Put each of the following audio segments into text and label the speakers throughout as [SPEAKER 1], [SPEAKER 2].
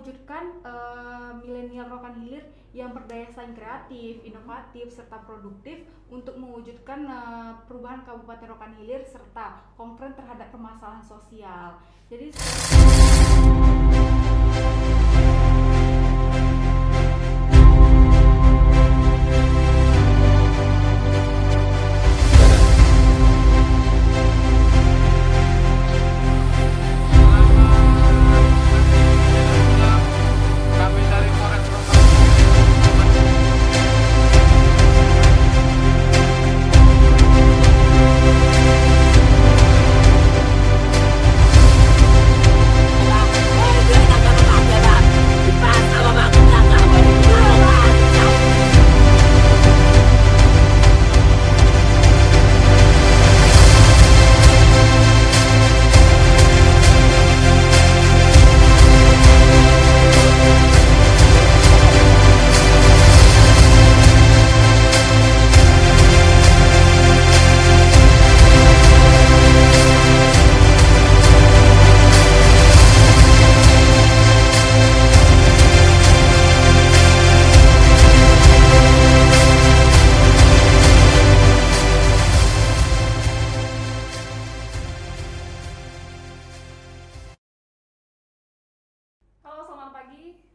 [SPEAKER 1] mewujudkan milenial Rokan Hilir yang berdaya saing kreatif, inovatif, serta produktif untuk mewujudkan perubahan Kabupaten Rokan Hilir serta konkret terhadap permasalahan sosial. Jadi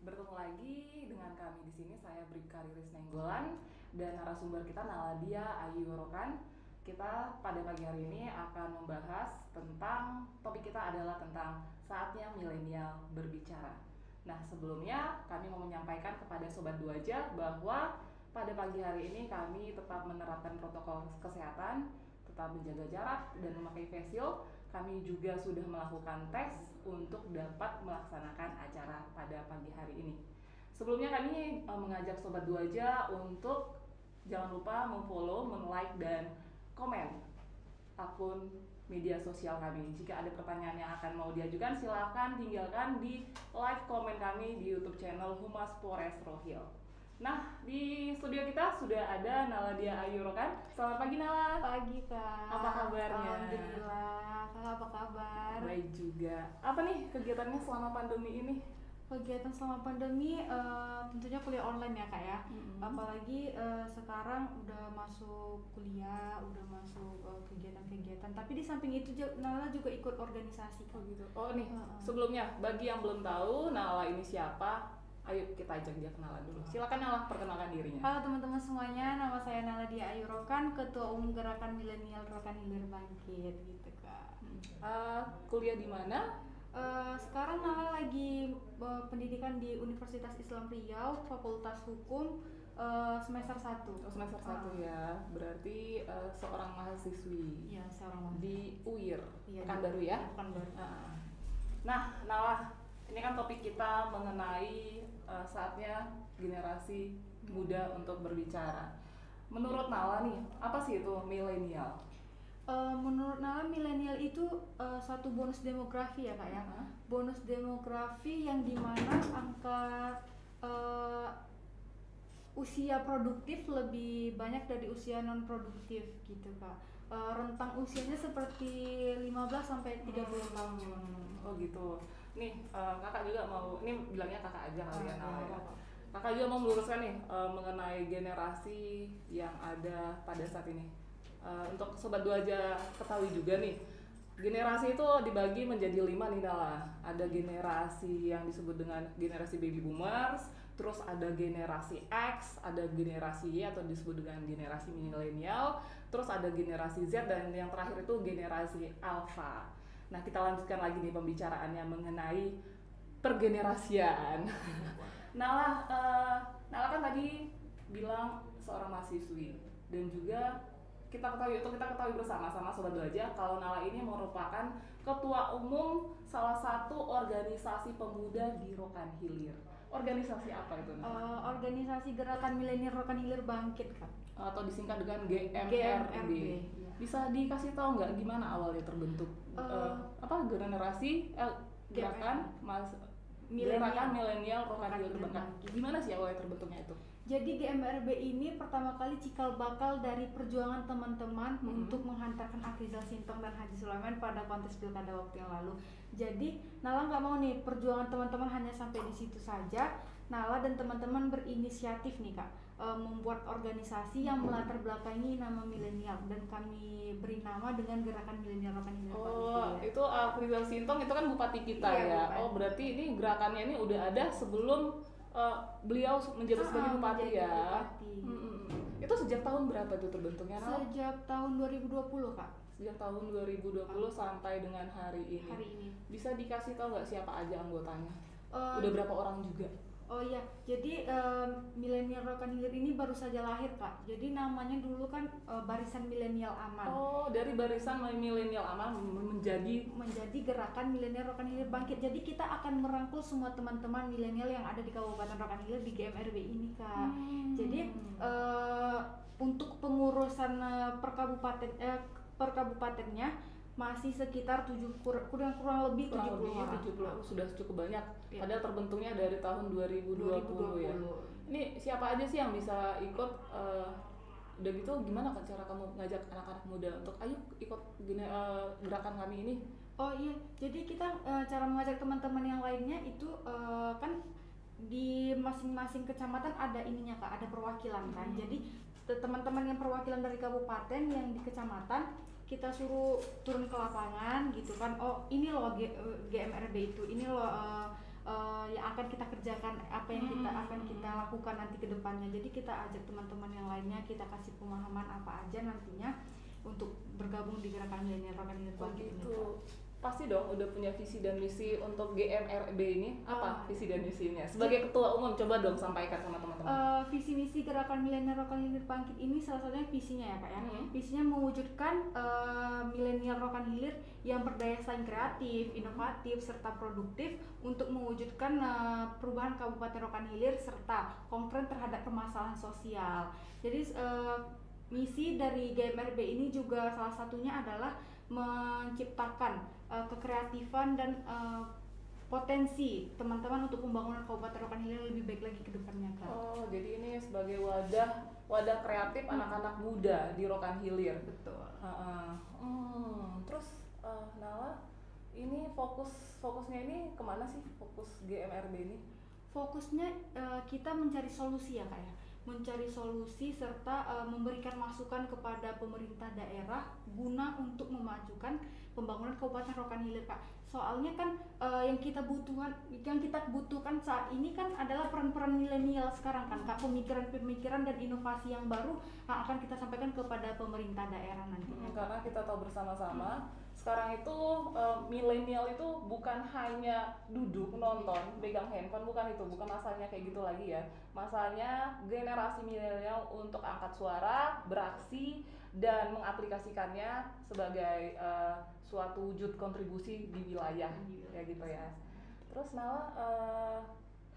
[SPEAKER 2] bertemu lagi dengan kami di sini. Saya Bribka Riris Nenggolan dan narasumber kita Naladia Ayu Rokan. Kita pada pagi hari ini akan membahas tentang topik kita adalah tentang saatnya milenial berbicara. Nah, sebelumnya kami mau menyampaikan kepada Sobat Duaja bahwa pada pagi hari ini kami tetap menerapkan protokol kesehatan, tetap menjaga jarak dan memakai face shield. Kami juga sudah melakukan tes untuk dapat melaksanakan acara pada pagi hari ini. Sebelumnya kami mengajak Sobat Duaja untuk jangan lupa memfollow, like dan komen akun media sosial kami. Jika ada pertanyaan yang akan mau diajukan, silakan tinggalkan di live komen kami di YouTube channel Humas Polres Rohil. Nah, di studio kita sudah ada Naladia Ayu Rokan. Selamat pagi, Nala.
[SPEAKER 1] Pagi, Kak.
[SPEAKER 2] Apa kabarnya?
[SPEAKER 1] Alhamdulillah. Kakak apa kabar?
[SPEAKER 2] Baik juga. Apa nih kegiatannya selama pandemi ini?
[SPEAKER 1] Kegiatan selama pandemi tentunya kuliah online ya, Kak ya. Apalagi sekarang udah masuk kuliah, udah masuk kegiatan-kegiatan. Tapi di samping itu Nala juga ikut organisasi.
[SPEAKER 2] Oh gitu. Oh nih, sebelumnya bagi yang belum tahu Nala ini siapa? Ayo kita ajak dia kenalan dulu. Silakan Nala, perkenalkan dirinya.
[SPEAKER 1] Halo teman-teman semuanya, nama saya Naladia Ayu Rokan, Ketua Umum Gerakan Milenial Rokan Hilir Bangkit, gitu Kak.
[SPEAKER 2] Kuliah di mana?
[SPEAKER 1] Sekarang Nala lagi pendidikan di Universitas Islam Riau, Fakultas Hukum, semester 1.
[SPEAKER 2] Oh, semester 1 ya. Berarti seorang mahasiswi.
[SPEAKER 1] Iya, seorang mahasiswi
[SPEAKER 2] di UIR.
[SPEAKER 1] Iya,
[SPEAKER 2] Pekanbaru ya?
[SPEAKER 1] Pekanbaru.
[SPEAKER 2] Nah, Nala, ini kan topik kita mengenai saatnya generasi muda untuk berbicara. Menurut Nala nih, apa sih itu milenial?
[SPEAKER 1] Menurut Nala milenial itu satu bonus demografi ya Kak ya. Bonus demografi yang dimana angka usia produktif lebih banyak dari usia non produktif gitu Kak. Rentang usianya seperti 15 sampai 30 tahun.
[SPEAKER 2] Oh gitu. Nih kakak juga mau, ini bilangnya kakak aja kalian ya. Kakak juga mau meluruskan nih mengenai generasi yang ada pada saat ini. Untuk Sobat Duaja ketahui juga nih, generasi itu dibagi menjadi 5 nih Nala. Ada generasi yang disebut dengan generasi baby boomers, terus ada generasi X, ada generasi Y atau disebut dengan generasi milenial, terus ada generasi Z dan yang terakhir itu generasi alpha. Nah, kita lanjutkan lagi nih pembicaraannya mengenai pergenerasian. Nala kan tadi bilang seorang mahasiswi dan juga kita ketahui bersama-sama Sobat Duaja kalau Nala ini merupakan ketua umum salah satu organisasi pemuda di Rokan Hilir. Organisasi apa itu?
[SPEAKER 1] Organisasi Gerakan Milenial Rokan Hilir Bangkit Kak.
[SPEAKER 2] Atau disingkat dengan GMRB.
[SPEAKER 1] Ya.
[SPEAKER 2] Bisa dikasih tahu nggak gimana awalnya terbentuk generasi gerakan Gerakan Milenial Rokan Hilir Bangkit? Gimana sih awalnya terbentuknya itu?
[SPEAKER 1] Jadi GMRB ini pertama kali cikal bakal dari perjuangan teman-teman untuk menghantarkan Afrizal Sintong dan Haji Sulaiman pada kontes pilkada waktu yang lalu. Jadi Nala nggak mau nih perjuangan teman-teman hanya sampai di situ saja. Nala dan teman-teman berinisiatif nih Kak, membuat organisasi yang melatar belakangi nama milenial, dan kami beri nama dengan Gerakan Milenial Rokan Hilir.
[SPEAKER 2] Itu Afrizal Sintong itu kan bupati kita
[SPEAKER 1] Iya,
[SPEAKER 2] ya.
[SPEAKER 1] Bupati.
[SPEAKER 2] Oh, berarti ini gerakannya ini udah ada sebelum beliau menjabat sebagai bupati
[SPEAKER 1] menjadi
[SPEAKER 2] ya.
[SPEAKER 1] bupati.
[SPEAKER 2] Itu sejak tahun berapa itu terbentuknya?
[SPEAKER 1] Sejak tahun 2020 Kak.
[SPEAKER 2] Sejak tahun 2020 sampai dengan hari ini.
[SPEAKER 1] Hari ini.
[SPEAKER 2] Bisa dikasih tahu nggak siapa aja anggotanya?
[SPEAKER 1] Eh,
[SPEAKER 2] Udah berapa orang juga?
[SPEAKER 1] Oh iya, jadi Milenial Rokan Hilir ini baru saja lahir Kak. Jadi namanya dulu kan Barisan Milenial Aman.
[SPEAKER 2] Oh, dari barisan milenial aman menjadi
[SPEAKER 1] Gerakan Milenial Rokan Hilir Bangkit. Jadi kita akan merangkul semua teman-teman milenial yang ada di Kabupaten Rokan Hilir di GMRB ini Kak. Jadi untuk pengurusan perkabupatennya masih sekitar kurang lebih 70 orang.
[SPEAKER 2] 70, sudah cukup banyak.
[SPEAKER 1] Iya.
[SPEAKER 2] Padahal terbentuknya dari tahun 2020 ya. Ini siapa aja sih yang bisa ikut? Udah gitu gimana kan cara kamu ngajak anak-anak muda untuk ayo ikut gerakan kami ini?
[SPEAKER 1] Oh iya, jadi kita cara mengajak teman-teman yang lainnya itu kan di masing-masing kecamatan ada ininya Kak, ada perwakilan kan. Jadi teman-teman yang perwakilan dari kabupaten yang di kecamatan kita suruh turun ke lapangan gitu kan. Oh ini loh GMRB itu, ini loh yang akan kita kerjakan, apa yang kita akan kita lakukan nanti ke depannya. Jadi kita ajak teman-teman yang lainnya, kita kasih pemahaman apa aja nantinya untuk bergabung di Gerakan Milenial Rokan Hilir Bangkit ini.
[SPEAKER 2] Pasti dong udah punya visi dan misi untuk GMRB ini. Apa visi dan misinya? Sebagai ketua umum coba dong sampaikan sama teman-teman.
[SPEAKER 1] Visi misi Gerakan Milenial Rokan Hilir Bangkit ini salah satunya visinya ya Kak ya. Visinya mewujudkan milenial Rokan Hilir yang berdaya saing kreatif, inovatif serta produktif untuk mewujudkan perubahan Kabupaten Rokan Hilir serta konkret terhadap permasalahan sosial. Jadi misi dari GMRB ini juga salah satunya adalah menciptakan kekreatifan dan potensi teman-teman untuk pembangunan Kabupaten Rokan Hilir lebih baik lagi ke depannya Kak.
[SPEAKER 2] Oh, jadi ini sebagai wadah kreatif anak-anak muda di Rokan Hilir.
[SPEAKER 1] Betul.
[SPEAKER 2] Terus Nala, ini fokusnya ini kemana sih? Fokus GMRB ini?
[SPEAKER 1] Fokusnya kita mencari solusi ya Kak ya. Mencari solusi serta memberikan masukan kepada pemerintah daerah guna untuk memajukan pembangunan Kabupaten Rokan Hilir Kak. Soalnya kan yang kita butuhkan saat ini kan adalah peran-peran milenial sekarang kan Kak, pemikiran-pemikiran dan inovasi yang baru yang akan kita sampaikan kepada pemerintah daerah nantinya.
[SPEAKER 2] Karena kita tahu bersama-sama sekarang itu milenial itu bukan hanya duduk nonton pegang handphone, bukan masanya kayak gitu lagi ya. Masanya generasi milenial untuk angkat suara, beraksi dan mengaplikasikannya sebagai suatu wujud kontribusi di wilayah kayak gitu ya. Terus Nala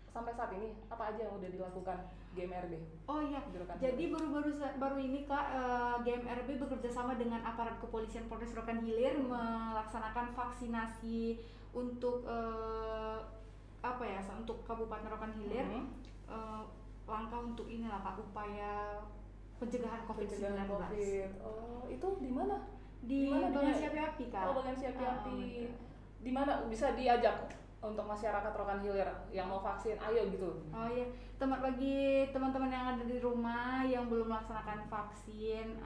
[SPEAKER 2] sampai saat ini apa aja yang udah dilakukan GMRB?
[SPEAKER 1] Oh iya, jadi baru ini Kak, GMRB bekerja sama dengan aparat kepolisian Polres Rokan Hilir melaksanakan vaksinasi untuk untuk Kabupaten Rokan Hilir. Langkah untuk inilah Kak, upaya pencegahan COVID-19.
[SPEAKER 2] Oh, itu di mana?
[SPEAKER 1] Di Bagan Siapi Api Kak.
[SPEAKER 2] Oh, Bagan Siapi Api. Di mana bisa diajak untuk masyarakat Rokan Hilir yang mau vaksin, ayo gitu.
[SPEAKER 1] Oh iya, bagi teman-teman yang ada di rumah yang belum melaksanakan vaksin,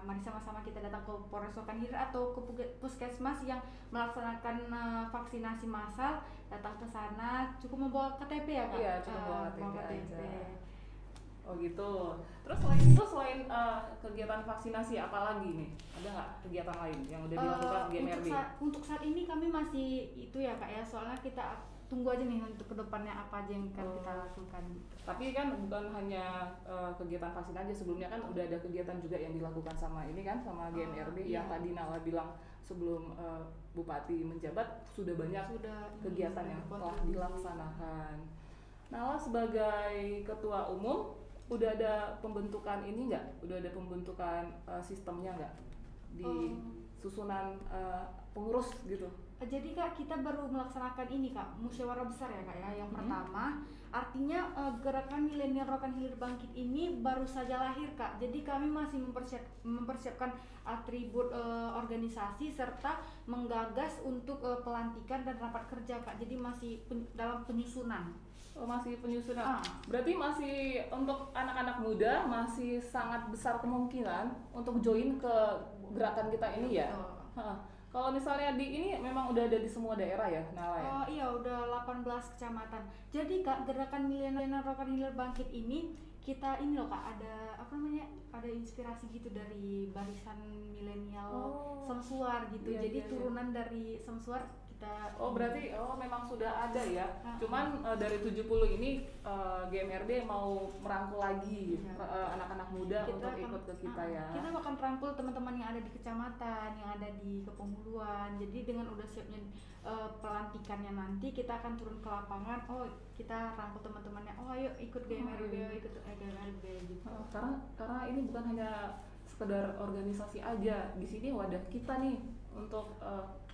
[SPEAKER 1] mari sama-sama kita datang ke Polres Rokan Hilir atau ke puskesmas yang melaksanakan vaksinasi massal. Datang ke sana, cukup membawa KTP ya Kak?
[SPEAKER 2] Iya, cukup membawa KTP aja. Oh gitu. Terus selain kegiatan vaksinasi apa lagi nih? Ada nggak kegiatan lain yang udah dilakukan GMRB?
[SPEAKER 1] Untuk saat ini kami masih itu ya Kak ya, soalnya kita tunggu aja nih untuk kedepannya apa aja yang akan kita lakukan.
[SPEAKER 2] Tapi kan bukan hanya kegiatan vaksin aja, sebelumnya kan udah ada kegiatan juga yang dilakukan sama ini kan, sama GMRB yang tadi Nala bilang sebelum Bupati menjabat sudah banyak kegiatan yang telah dilaksanakan. Nala sebagai ketua umum udah ada pembentukan ini nggak? Udah ada pembentukan sistemnya nggak di susunan pengurus gitu?
[SPEAKER 1] Jadi Kak, kita baru melaksanakan ini Kak, musyawarah besar ya Kak ya. Yang pertama Artinya gerakan milenial Rokan Hilir Bangkit ini baru saja lahir Kak. Jadi kami masih mempersiapkan atribut organisasi serta menggagas untuk pelantikan dan rapat kerja Kak. Jadi masih dalam penyusunan.
[SPEAKER 2] Oh, masih penyusunan. Berarti masih untuk anak-anak muda masih sangat besar kemungkinan untuk join ke gerakan kita ini ya. Kalau misalnya di ini memang udah ada di semua daerah ya, Nala ya?
[SPEAKER 1] Oh iya, udah 18 kecamatan. Jadi Kak, gerakan milenial Rokan Hilir Bangkit ini kita ini loh Kak, ada apa namanya? Ada inspirasi gitu dari barisan milenial Samsuar gitu.
[SPEAKER 2] Iya,
[SPEAKER 1] Jadi
[SPEAKER 2] iya,
[SPEAKER 1] turunan dari Samsuar kita.
[SPEAKER 2] Oh berarti memang sudah ada ya. Cuman dari 70 ini GMRB mau merangkul lagi anak-anak muda
[SPEAKER 1] Kita
[SPEAKER 2] untuk ikut ke kita ya.
[SPEAKER 1] Kita akan rangkul teman-teman yang ada di kecamatan, yang ada di Kepemuluan. Jadi dengan udah siapnya pelantikannya nanti kita akan turun ke lapangan. Oh kita rangkul teman-temannya. Oh ayo ikut GMRB, ikut GMRB gitu.
[SPEAKER 2] Karena ini bukan hanya sekedar organisasi aja. Di sini wadah kita nih untuk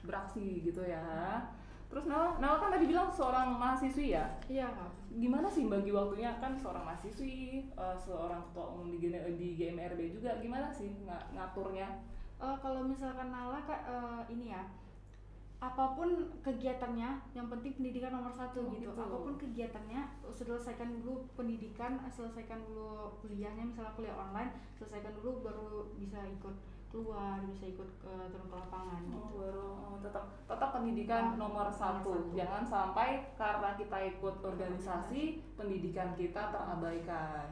[SPEAKER 2] beraksi gitu ya. Terus Nala kan tadi bilang seorang mahasiswi ya?
[SPEAKER 1] Iya Kak.
[SPEAKER 2] Gimana sih bagi waktunya, kan seorang mahasiswi, seorang ketua umum di GMRB juga, gimana sih ngaturnya?
[SPEAKER 1] Kalau misalkan Nala Kak, ini ya, apapun kegiatannya yang penting pendidikan nomor satu gitu. Apapun kegiatannya selesaikan dulu pendidikan, selesaikan dulu kuliahnya, misalnya kuliah online selesaikan dulu baru bisa ikut keluar, bisa ikut turun ke lapangan gitu.
[SPEAKER 2] Tetap pendidikan nomor satu. Jangan sampai karena kita ikut organisasi pendidikan kita terabaikan.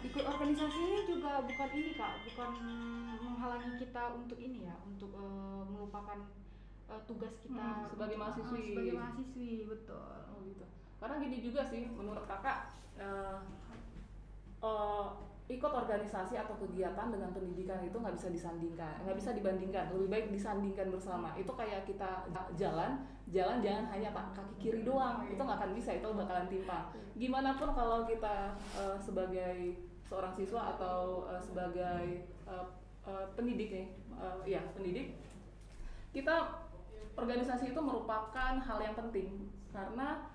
[SPEAKER 1] Ikut organisasi ini juga bukan ini Kak, bukan menghalangi kita untuk ini ya, untuk melupakan tugas kita
[SPEAKER 2] sebagai mahasiswi.
[SPEAKER 1] Sebagai mahasiswi, betul.
[SPEAKER 2] Oh gitu. Karena gini juga sih, menurut kakak, ikut organisasi atau kegiatan dengan pendidikan itu nggak bisa disandingkan, nggak bisa dibandingkan. Lebih baik disandingkan bersama. Itu kayak kita jalan jangan hanya kaki kiri doang. Itu nggak akan bisa, itu bakalan timpang. Gimana pun kalau kita sebagai seorang siswa atau sebagai pendidik nih, pendidik, kita organisasi itu merupakan hal yang penting karena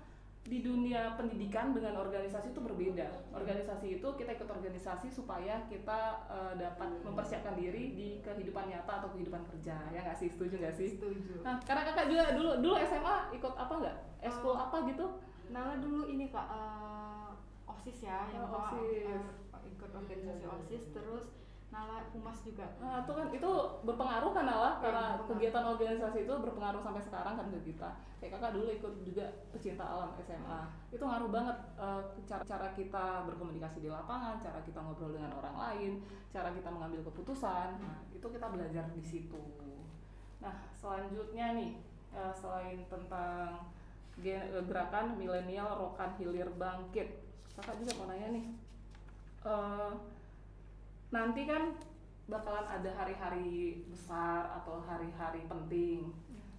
[SPEAKER 2] di dunia pendidikan dengan organisasi itu berbeda. Organisasi itu kita ikut organisasi supaya kita dapat mempersiapkan diri di kehidupan nyata atau kehidupan kerja. Ya nggak sih? Setuju nggak sih?
[SPEAKER 1] Setuju.
[SPEAKER 2] Nah, karena kakak juga dulu SMA ikut apa nggak? Eskul apa gitu?
[SPEAKER 1] Nala dulu ini Kak, OSIS ya, yang
[SPEAKER 2] OSIS.
[SPEAKER 1] Ikut organisasi OSIS, terus Nala humas juga.
[SPEAKER 2] Nah, itu berpengaruh kan Nala, karena kegiatan organisasi itu berpengaruh sampai sekarang kan ke kita. Kayak kakak dulu ikut juga pecinta alam SMA. Itu ngaruh banget cara kita berkomunikasi di lapangan, cara kita ngobrol dengan orang lain, cara kita mengambil keputusan. Nah, itu kita belajar di situ. Nah, selanjutnya nih, selain tentang gerakan milenial Rokan Hilir Bangkit, kakak juga mau nanya nih. Nanti kan bakalan ada hari-hari besar atau hari-hari penting.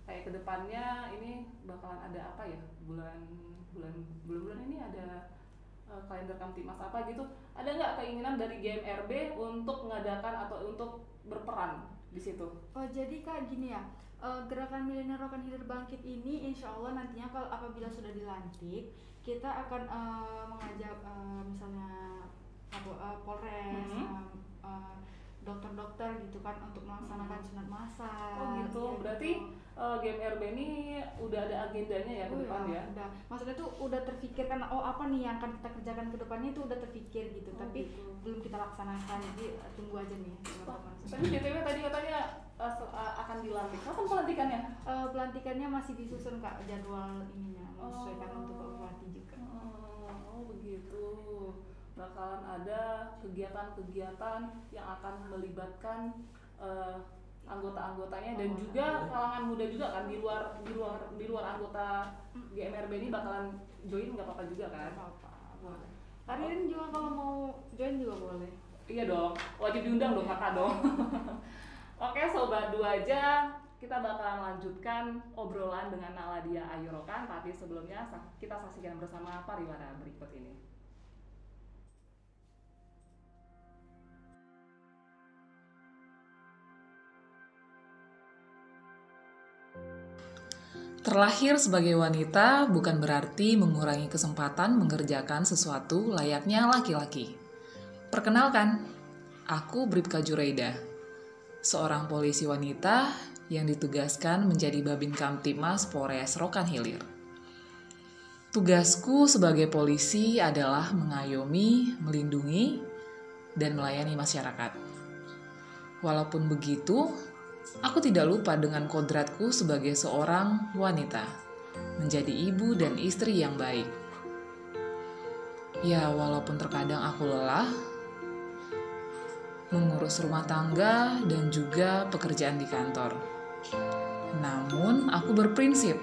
[SPEAKER 2] Kayak kedepannya ini bakalan ada apa ya? Bulan ini ada kalender Kamtimas apa gitu. Ada nggak keinginan dari GMRB untuk mengadakan atau untuk berperan di situ?
[SPEAKER 1] Oh jadi Kak gini ya, gerakan milenial Rokan Hilir Bangkit ini insya Allah nantinya kalau apabila sudah dilantik, kita akan mengajak misalnya Polres, dokter-dokter gitu kan untuk melaksanakan sunat massal.
[SPEAKER 2] Oh gitu,
[SPEAKER 1] ya,
[SPEAKER 2] berarti GMRB ini udah ada agendanya ya ke depan ya?
[SPEAKER 1] Udah, maksudnya tuh udah terpikirkan, apa nih yang akan kita kerjakan ke depannya itu udah terpikir gitu, tapi
[SPEAKER 2] gitu.
[SPEAKER 1] belum kita laksanakan, jadi tunggu aja nih teman-teman.
[SPEAKER 2] Tapi BTW tadi katanya akan dilantik, kapan pelantikannya?
[SPEAKER 1] Pelantikannya masih disusun Kak, jadwal ininya, menyesuaikan untuk Pak Bupati juga.
[SPEAKER 2] Oh begitu. Bakalan ada kegiatan-kegiatan yang akan melibatkan anggota-anggotanya dan juga kalangan muda juga kan, di luar anggota GMRB ini bakalan join, nggak apa-apa juga kan?
[SPEAKER 1] Apa-apa, boleh. Kalian juga kalau mau join juga boleh.
[SPEAKER 2] Iya dong, wajib diundang dong kakak dong. Oke Sobat Dua aja, kita bakalan lanjutkan obrolan dengan Naladia Ayu Rokan, tapi sebelumnya kita saksikan bersama pariwara berikut ini.
[SPEAKER 3] Terlahir sebagai wanita bukan berarti mengurangi kesempatan mengerjakan sesuatu layaknya laki-laki. Perkenalkan, aku Bribka Jureida, seorang polisi wanita yang ditugaskan menjadi Babin Kamtibmas Polres Rokan Hilir. Tugasku sebagai polisi adalah mengayomi, melindungi, dan melayani masyarakat. Walaupun begitu, aku tidak lupa dengan kodratku sebagai seorang wanita, menjadi ibu dan istri yang baik. Ya, walaupun terkadang aku lelah, mengurus rumah tangga dan juga pekerjaan di kantor. Namun, aku berprinsip,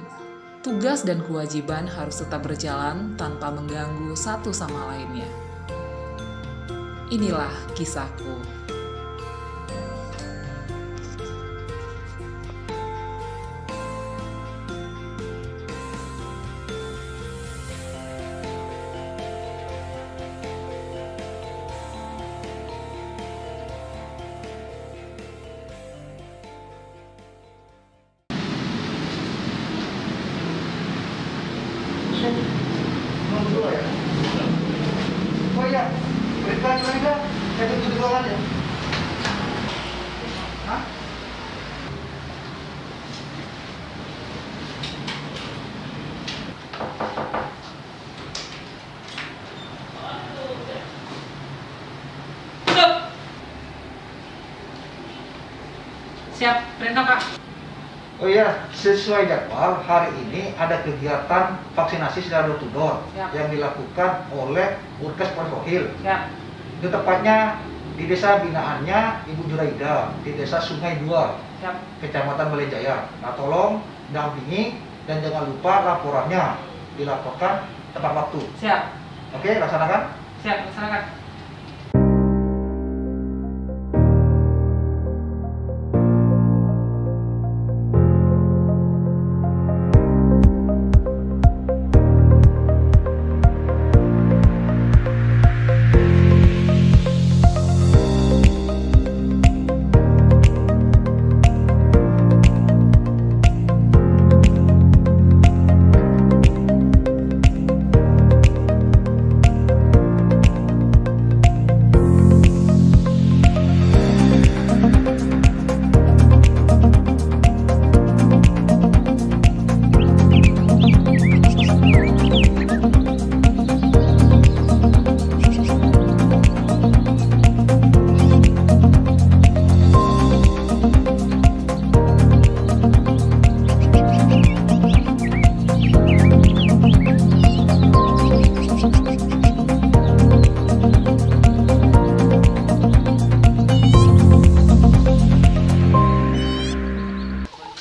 [SPEAKER 3] tugas dan kewajiban harus tetap berjalan tanpa mengganggu satu sama lainnya. Inilah kisahku.
[SPEAKER 4] Oh iya, berikan juga, saya tunggu di ruangan ya. Hah?
[SPEAKER 5] Siap, perintah Pak.
[SPEAKER 4] Oh iya, sesuai jadwal hari ini ada kegiatan vaksinasi secara door to door yang dilakukan oleh Urkes Polres Rohil.
[SPEAKER 5] Siap.
[SPEAKER 4] Itu tepatnya di desa binaannya Ibu Juraida di desa Sungai Dua,
[SPEAKER 5] Siap.
[SPEAKER 4] Kecamatan Balejaya. Nah, tolong dampingi dan jangan lupa laporannya dilaporkan tepat waktu.
[SPEAKER 5] Siap.
[SPEAKER 4] Oke, laksanakan.
[SPEAKER 5] Siap, laksanakan.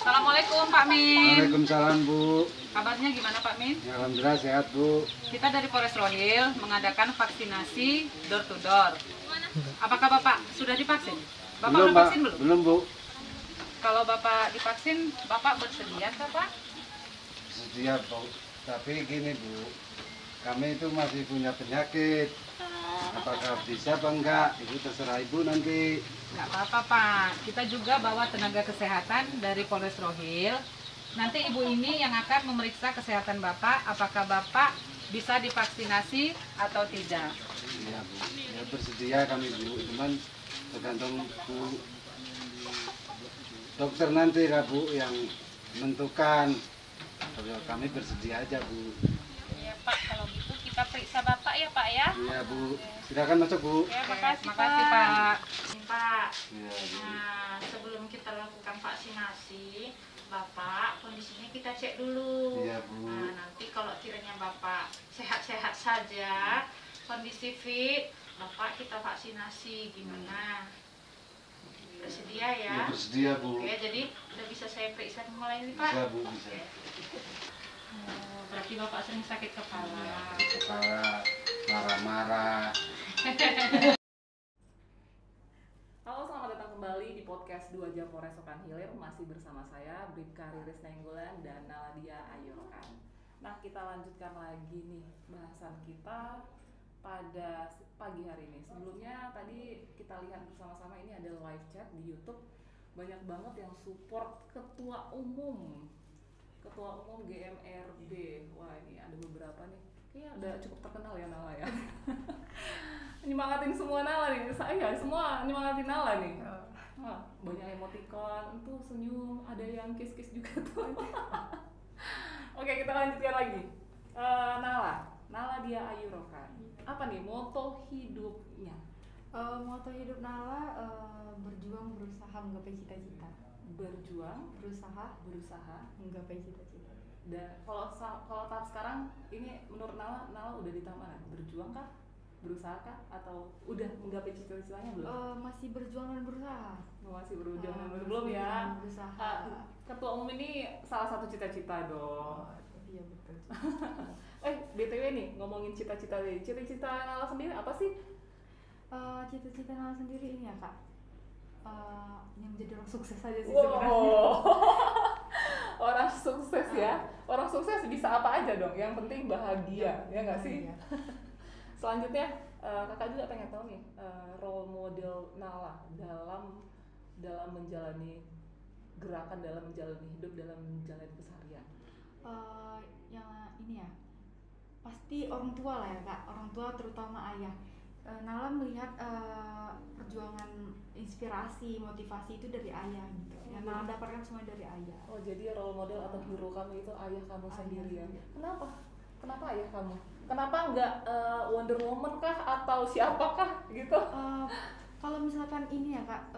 [SPEAKER 5] Assalamualaikum Pak Min.
[SPEAKER 6] Waalaikumsalam Bu.
[SPEAKER 5] Kabarnya gimana Pak Min?
[SPEAKER 6] Ya, alhamdulillah sehat Bu.
[SPEAKER 5] Kita dari Polres Rohil mengadakan vaksinasi door to door. Apakah Bapak sudah divaksin? Bapak
[SPEAKER 6] Belum
[SPEAKER 5] udah
[SPEAKER 6] Pak.
[SPEAKER 5] vaksin belum?
[SPEAKER 6] Belum Bu.
[SPEAKER 5] Kalau Bapak divaksin, Bapak bersedia kah Pak?
[SPEAKER 6] Sedia Bu. Tapi gini Bu, kami itu masih punya penyakit. Apakah bisa apa enggak? Itu terserah Ibu nanti.
[SPEAKER 5] Nggak apa-apa Pak. Kita juga bawa tenaga kesehatan dari Polres Rohil. Nanti Ibu ini yang akan memeriksa kesehatan Bapak, apakah Bapak bisa divaksinasi atau tidak.
[SPEAKER 6] Iya Bu. Ya bersedia kami Bu. Cuman tergantung Bu dokter nanti lah Bu yang menentukan. Kalau kami bersedia aja Bu.
[SPEAKER 7] Ya Pak, kalau gitu kita periksa Bapak ya Pak ya.
[SPEAKER 6] Iya Bu. Silakan masuk Bu.
[SPEAKER 7] Ya,
[SPEAKER 5] Oke,
[SPEAKER 7] makasih
[SPEAKER 5] makasih Pak.
[SPEAKER 7] Pak.
[SPEAKER 6] Iya Bu.
[SPEAKER 7] Nah, sebelum kita lakukan vaksinasi, Bapak kondisinya kita cek dulu.
[SPEAKER 6] Iya Bu.
[SPEAKER 7] Nah, nanti kalau kiranya Bapak sehat-sehat saja, kondisi fit, Bapak kita vaksinasi gimana? Bersedia ya?
[SPEAKER 6] Ya, bersedia Bu.
[SPEAKER 7] Oke, jadi udah bisa saya periksa mulai nih Pak?
[SPEAKER 6] Bisa Bu, bisa.
[SPEAKER 7] Oh, berarti Bapak sering sakit kepala.
[SPEAKER 6] Kepala marah-marah.
[SPEAKER 2] Halo, selamat datang kembali di podcast 2 Jam Polres Rokan Hilir. Masih bersama saya Bribka Riris Nainggolan dan Naladia Ayurokan. Nah, kita lanjutkan lagi nih bahasan kita pada pagi hari ini. Sebelumnya tadi kita lihat bersama-sama ini ada live chat di YouTube. Banyak banget yang support ketua umum Ketua Umum GMRB. Wah, ini ada beberapa nih. Kayaknya ada cukup terkenal ya Nala ya. Nyemangatin semua Nala nih. Saya semua nyemangatin Nala nih. Wah, banyak emoticon, tuh senyum, ada yang kiss-kiss juga tuh. Oke, kita lanjutkan lagi. Nala Dia Ayu Rokan. Apa nih moto hidupnya?
[SPEAKER 1] Moto hidup Nala berjuang, berusaha menggapai cita-cita.
[SPEAKER 2] Berjuang,
[SPEAKER 1] Berusaha menggapai cita-cita.
[SPEAKER 2] Dan kalau tahap sekarang ini menurut Nala udah di tahap mana? Berjuang kah? Berusaha kah? Atau udah menggapai cita-citanya belum?
[SPEAKER 1] Masih berjuang dan berusaha.
[SPEAKER 2] Masih berjuang dan belum ya?
[SPEAKER 1] Berusaha.
[SPEAKER 2] Ketua Umum ini salah satu cita-cita dong.
[SPEAKER 1] Iya betul.
[SPEAKER 2] BTW nih ngomongin cita-cita Nala sendiri apa sih?
[SPEAKER 1] Cita-cita Nala sendiri ini ya kak, yang menjadi orang sukses aja sih
[SPEAKER 2] Wow.
[SPEAKER 1] sebenarnya.
[SPEAKER 2] Orang sukses ya. Orang sukses bisa apa aja dong. Yang penting bahagia, ya nggak sih?
[SPEAKER 1] Iya.
[SPEAKER 2] Selanjutnya kakak juga pengen tahu nih role model Nala dalam menjalani gerakan, dalam menjalani hidup, dalam menjalani keseharian.
[SPEAKER 1] Yang ini ya, pasti orang tua lah ya kak, orang tua terutama ayah. Nala melihat perjuangan, inspirasi, motivasi itu dari ayah gitu. Yang Nala dapatkan semua dari ayah.
[SPEAKER 2] Oh, jadi role model atau hero kamu itu ayah kamu sendiri ya? Kenapa ayah kamu? Kenapa nggak Wonder Woman kah atau siapakah gitu?
[SPEAKER 1] Kalau misalkan ini ya kak,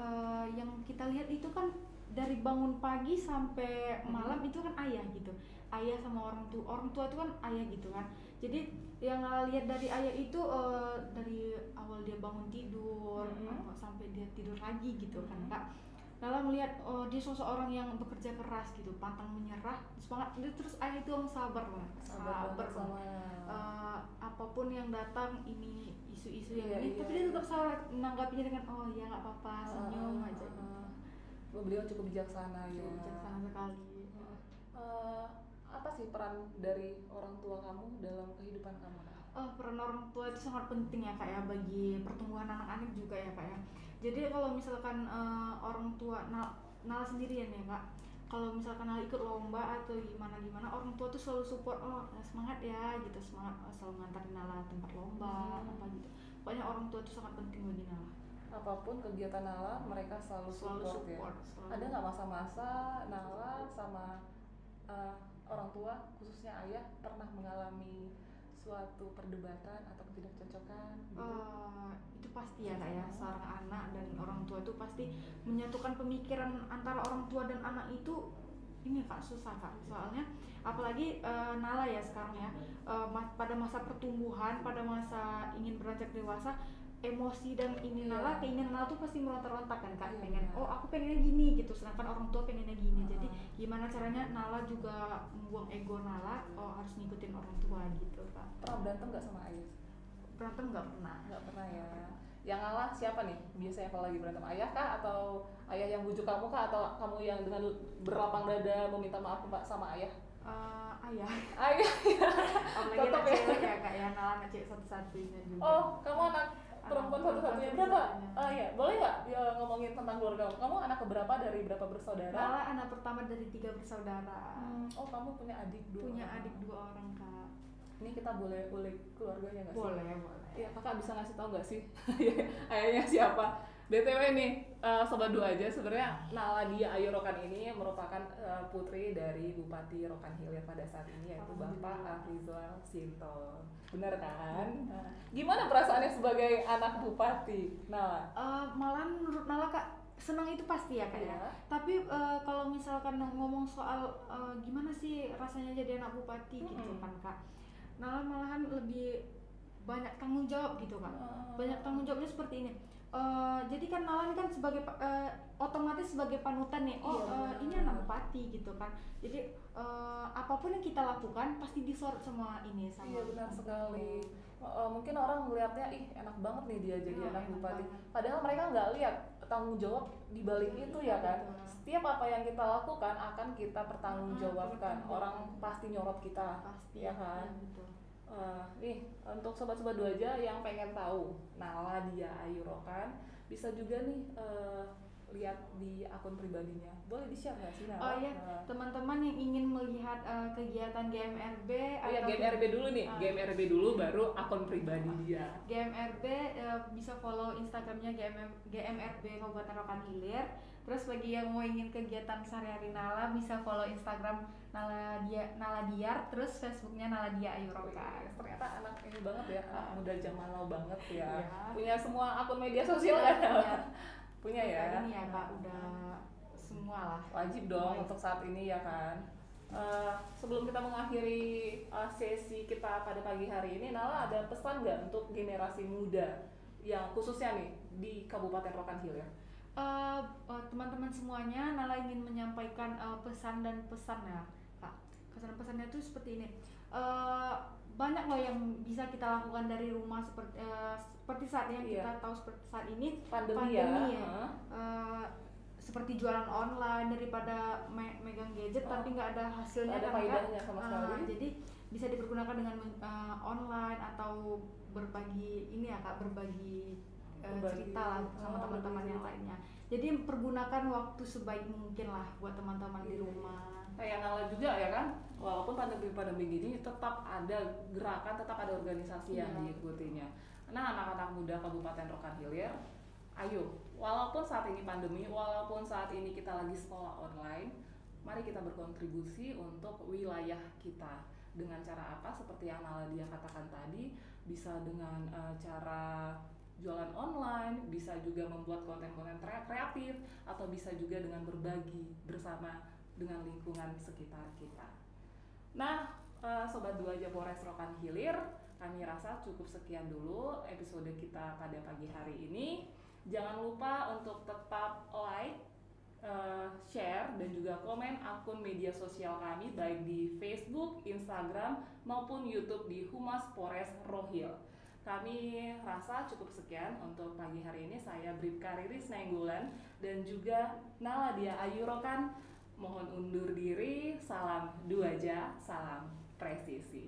[SPEAKER 1] yang kita lihat itu kan dari bangun pagi sampai malam itu kan ayah gitu. Ayah sama orang tua itu kan ayah gitu kan. Jadi yang Nala lihat dari ayah itu dari awal dia bangun tidur sampai dia tidur lagi gitu kan kak. Nala melihat dia sosok orang yang bekerja keras gitu, pantang menyerah, semangat. Dia terus ayah itu orang sabar
[SPEAKER 2] Sabar sama
[SPEAKER 1] apapun yang datang, ini isu-isu yang
[SPEAKER 2] Iya,
[SPEAKER 1] ini, tapi dia tetap sabar menanggapinya dengan oh ya nggak apa-apa, senyum aja.
[SPEAKER 2] Beliau cukup bijaksana ya.
[SPEAKER 1] Bijaksana sekali.
[SPEAKER 2] Apa sih peran dari orang tua kamu dalam kehidupan kamu?
[SPEAKER 1] Peran orang tua itu sangat penting ya kak ya, bagi pertumbuhan anak-anak juga ya kak ya. Jadi kalau misalkan orang tua Nala sendirian ya kak, kalau misalkan Nala ikut lomba atau gimana orang tua tuh selalu support, semangat ya gitu, semangat, selalu ngantarin Nala tempat lomba apa gitu. Banyak orang tua itu sangat penting bagi Nala.
[SPEAKER 2] Apapun kegiatan Nala, mereka selalu support ya.
[SPEAKER 1] Selalu.
[SPEAKER 2] Ada nggak masa-masa Nala sama orang tua, khususnya ayah, pernah mengalami suatu perdebatan atau ketidakcocokan gitu?
[SPEAKER 1] Itu pasti ya kak ya, seorang anak dan orang tua itu pasti menyatukan pemikiran antara orang tua dan anak itu ini kak, susah kak. Soalnya apalagi Nala ya sekarang ya, pada masa pertumbuhan, pada masa ingin beranjak dewasa, emosi dan ini Nala, keinginan Nala tuh pasti meronta-ronta kan kak, pengen aku pengennya gini gitu, sedangkan orang tua pengennya gini. Jadi gimana caranya Nala juga membuang ego Nala, harus ngikutin orang tua gitu kak.
[SPEAKER 2] Pernah berantem nggak sama ayah?
[SPEAKER 1] Berantem nggak pernah
[SPEAKER 2] Ya. Yang ngalah siapa nih biasanya kalau lagi berantem, ayah kah atau ayah yang bujuk kamu kah, atau kamu yang dengan berlapang dada meminta maaf sama ayah?
[SPEAKER 1] Ayah.
[SPEAKER 2] Ayah ya.
[SPEAKER 1] Apalagi anak cewek ya kak ya, Nala anak cewek satu-satunya juga.
[SPEAKER 2] Oh, kamu anak perempuan satu-satunya berapa? Iya, boleh nggak ya ngomongin tentang keluarga kamu? Kamu anak keberapa dari berapa bersaudara?
[SPEAKER 1] Nala anak pertama dari 3 bersaudara.
[SPEAKER 2] Oh, kamu punya adik 2?
[SPEAKER 1] Punya adik 2 orang kak.
[SPEAKER 2] Ini kita boleh keluarganya nggak sih?
[SPEAKER 1] Boleh.
[SPEAKER 2] Iya, kakak bisa ngasih tahu nggak sih ayahnya siapa? BTW nih, Sobat Dua aja, sebenarnya Nala Dia Ayu Rokan ini merupakan putri dari Bupati Rokan Hilir pada saat ini, yaitu Bapak Afrizal Sinto. Benar kan? Gimana perasaannya sebagai anak bupati, Nala?
[SPEAKER 1] Malahan menurut Nala kak, senang itu pasti ya kak ya. Tapi kalau misalkan ngomong soal gimana sih rasanya jadi anak bupati gitu kan kak, Nala malahan lebih banyak tanggung jawab gitu kak. Banyak tanggung jawabnya seperti ini. Jadi kan Nala ini kan sebagai otomatis sebagai panutan nih. Ini anak bupati gitu kan. Jadi apapun yang kita lakukan pasti disorot sama ini sama.
[SPEAKER 2] Iya benar sekali. Mungkin orang melihatnya enak banget nih dia jadi anak bupati. Padahal mereka nggak lihat tanggung jawab di balik itu ya kan. Setiap apa yang kita lakukan akan kita pertanggungjawabkan. Orang pasti nyorot kita.
[SPEAKER 1] Pasti
[SPEAKER 2] ya kan.
[SPEAKER 1] Betul.
[SPEAKER 2] Nih untuk sobat-sobat Dua aja yang pengen tahu Nala Dia Ayu Rokan, bisa juga nih lihat di akun pribadinya. Boleh di-share nggak sih, Nala?
[SPEAKER 1] Oh iya, teman-teman yang ingin melihat kegiatan GMRB
[SPEAKER 2] Oh ya, GMRB dulu nih, GMRB dulu baru akun pribadi dia.
[SPEAKER 1] GMRB bisa follow Instagramnya GMRB Kabupaten Rokan Hilir. Terus bagi yang mau ingin kegiatan sehari-hari Nala bisa follow Instagram Nala Diar, terus Facebooknya Nala Dia Ayu Rokan.
[SPEAKER 2] Ternyata anak ini banget ya, muda zaman now banget ya.
[SPEAKER 1] Iya.
[SPEAKER 2] Punya semua akun media sosial kan?
[SPEAKER 1] Iya.
[SPEAKER 2] Punya ya.
[SPEAKER 1] Ini ya Kak, udah semua lah.
[SPEAKER 2] Wajib dong untuk saat ini ya kan. Sebelum kita mengakhiri sesi kita pada pagi hari ini, Nala ada pesan nggak untuk generasi muda yang khususnya nih di Kabupaten Rokan Hilir?
[SPEAKER 1] Teman-teman semuanya, Nala ingin menyampaikan pesan dan pesan ya Kak. Pesan-pesannya tuh seperti ini. Banyak loh yang bisa kita lakukan dari rumah seperti saat yang kita tahu seperti saat ini pandemi ya. Seperti jualan online daripada megang gadget tapi nggak ada hasilnya,
[SPEAKER 2] ada faedahnya sama sekali.
[SPEAKER 1] Jadi bisa dipergunakan dengan online atau berbagi ini ya Kak, berbagi cerita lah sama teman-teman yang lainnya. Jadi pergunakan waktu sebaik mungkin lah buat teman-teman di rumah.
[SPEAKER 2] Kayak Nala juga ya kan, walaupun pandemi gini tetap ada gerakan, tetap ada organisasi yang diikutinya. Nah, anak-anak muda Kabupaten Rokan Hilir, ayo, walaupun saat ini pandemi, walaupun saat ini kita lagi sekolah online, mari kita berkontribusi untuk wilayah kita. Dengan cara apa? Seperti yang Nala dia katakan tadi, bisa dengan cara jualan online, bisa juga membuat konten-konten kreatif, atau bisa juga dengan berbagi bersama dengan lingkungan sekitar kita. Nah, Sobat 2 aja Polres Rokan Hilir, kami rasa cukup sekian dulu episode kita pada pagi hari ini. Jangan lupa untuk tetap like, share, dan juga komen akun media sosial kami baik di Facebook, Instagram, maupun YouTube di Humas Polres Rohil. Kami rasa cukup sekian untuk pagi hari ini. Saya Bribka Riris Nainggolan dan juga Nala Dia Ayu Rokan. Mohon undur diri. Salam 2 aja, salam presisi.